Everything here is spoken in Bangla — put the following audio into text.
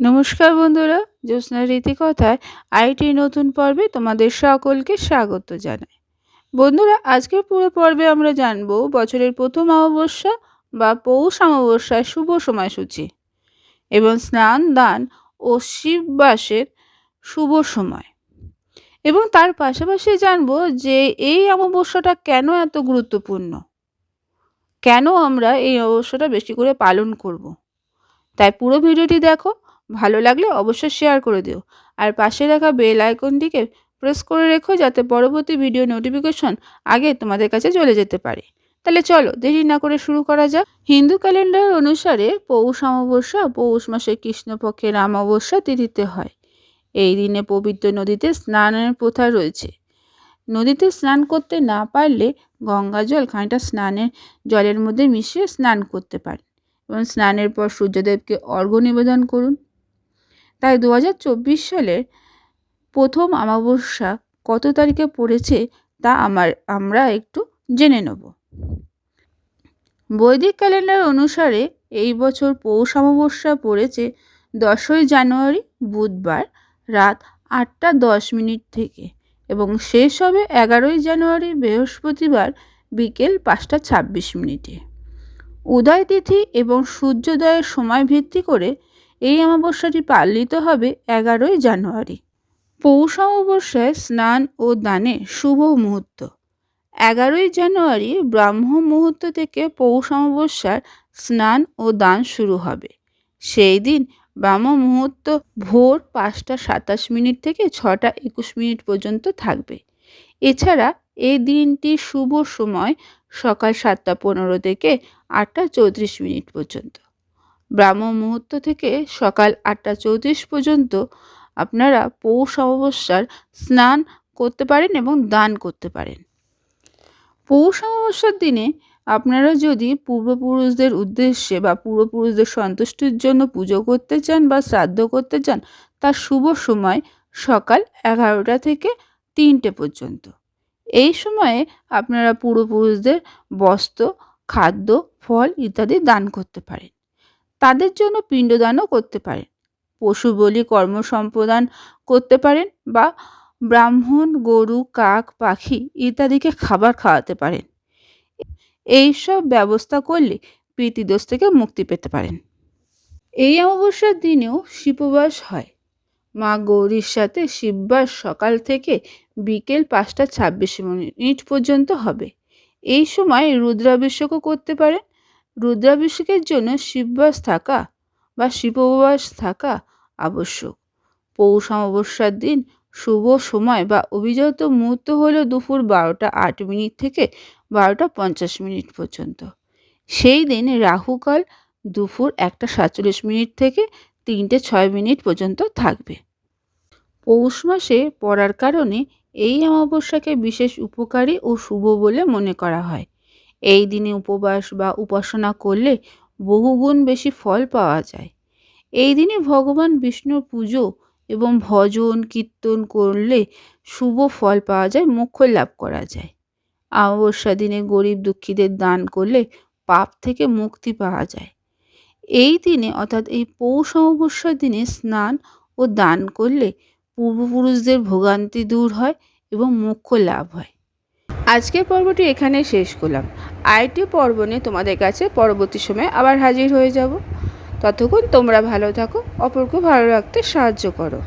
নমস্কার বন্ধুরা, জ্যোৎস্না রীতিকথায় আরেকটি নতুন পর্বে তোমাদের সকলকে স্বাগত জানাই। বন্ধুরা, আজকের পুরো পর্বে আমরা জানব বছরের প্রথম অমাবস্যা বা পৌষ অমাবস্যার শুভ সময়সূচি এবং স্নান দান ও শিববাসের শুভ সময়, এবং তার পাশাপাশি জানব যে এই অমাবস্যাটা কেন এত গুরুত্বপূর্ণ, কেন আমরা এই অমাবস্যাটা বেশি করে পালন করব। তাই পুরো ভিডিওটি দেখো, ভালো লাগলে অবশ্যই শেয়ার করে দিও, আর পাশে রাখা বেল আইকনটিকে প্রেস করে রেখো যাতে পরবর্তী ভিডিও নোটিফিকেশন আগে তোমাদের কাছে চলে যেতে পারে। তাহলে চলো দেরি না করে শুরু করা যাক। হিন্দু ক্যালেন্ডার অনুসারে পৌষ অমাবস্যা পৌষ মাসের কৃষ্ণপক্ষের অমাবস্যা তিথিতে হয়। এই দিনে পবিত্র নদীতে স্নানের প্রথা রয়েছে। নদীতে স্নান করতে না পারলে গঙ্গা জল খানিকটা স্নানের জলের মধ্যে মিশিয়ে স্নান করতে পারেন এবং স্নানের পর সূর্যদেবকে অর্ঘ্য নিবেদন করুন। তাই 2024 সালের প্রথম অমাবস্যা কত তারিখে পড়েছে তা আমরা একটু জেনে নেব। বৈদিক ক্যালেন্ডার অনুসারে এই বছর পৌষ অমাবস্যা পড়েছে 10ই জানুয়ারি বুধবার রাত 8:10 থেকে এবং শেষ হবে 11ই জানুয়ারি বৃহস্পতিবার বিকেল 5:26। উদয় তিথি এবং সূর্যোদয়ের সময় ভিত্তি করে এই অমাবস্যাটি পালিত হবে 11ই জানুয়ারি। পৌষ অমাবস্যায় স্নান ও দানে শুভ মুহূর্ত। 11ই জানুয়ারি ব্রাহ্ম মুহূর্ত থেকে পৌষ অমাবস্যার স্নান ও দান শুরু হবে। সেই দিন ব্রাহ্ম মুহূর্ত ভোর 5:27 থেকে 6:21 পর্যন্ত থাকবে। এছাড়া এই দিনটির শুভ সময় সকাল 7:15 থেকে 8:34 পর্যন্ত। ব্রাহ্ম মুহূর্ত থেকে সকাল 8:34 পর্যন্ত আপনারা পৌষ অমাবস্যার স্নান করতে পারেন এবং দান করতে পারেন। পৌষ অমাবস্যার দিনে আপনারা যদি পূর্বপুরুষদের উদ্দেশ্যে বা পূর্বপুরুষদের সন্তুষ্টির জন্য পুজো করতে চান বা শ্রাদ্ধ করতে চান, তার শুভ সময় সকাল 11টা থেকে 3টে পর্যন্ত। এই সময়ে আপনারা পূর্বপুরুষদের বস্ত্র, খাদ্য, ফল ইত্যাদি দান করতে পারেন। তাদের জন্য পিণ্ডদানও করতে পারেন, পশু বলি কর্ম সম্প্রদান করতে পারেন বা ব্রাহ্মণ, গরু, কাক, পাখি ইত্যাদিকে খাবার খাওয়াতে পারেন। এই সব ব্যবস্থা করলে পিতৃদোষ থেকে মুক্তি পেতে পারেন। এই অমাবস্যার দিনেও শিববাস হয়। মা গৌরীর সাথে শিববাস সকাল থেকে বিকেল 5:26 পর্যন্ত হবে। এই সময় রুদ্রাভিষেকও করতে পারেন। রুদ্রাভিষেকের জন্য শিববাস থাকা বা শিববাস থাকা আবশ্যক। পৌষ অমাবস্যার দিন শুভ সময় বা অভিজাত মুহূর্ত হলো দুপুর 12:08 থেকে 12:50 পর্যন্ত। সেই দিন রাহুকাল দুপুর 1:47 থেকে 3:06 পর্যন্ত থাকবে। পৌষ মাসে পড়ার কারণে এই অমাবস্যাকে বিশেষ উপকারী ও শুভ বলে মনে করা হয়। এই দিনে উপবাস বা উপাসনা করলে বহুগুণ বেশি ফল পাওয়া যায়। এই দিনে ভগবান বিষ্ণুর পুজো এবং ভজন কীর্তন করলে শুভ ফল পাওয়া যায়, মোক্ষ লাভ করা যায়। অমাবস্যা দিনে গরিব দুঃখীদের দান করলে পাপ থেকে মুক্তি পাওয়া যায়। এই দিনে অর্থাৎ এই পৌষ অমাবস্যার দিনে স্নান ও দান করলে পূর্বপুরুষদের ভোগান্তি দূর হয় এবং মোক্ষ লাভ হয়। আজকের পর্বটি এখানে শেষ করলাম। আরেকটি পর্ব নিয়ে তোমাদের কাছে পরবর্তী সময়ে আবার হাজির হয়ে যাব। ততক্ষণ তোমরা ভালো থাকো, অপরকে ভালো রাখতে সাহায্য করো।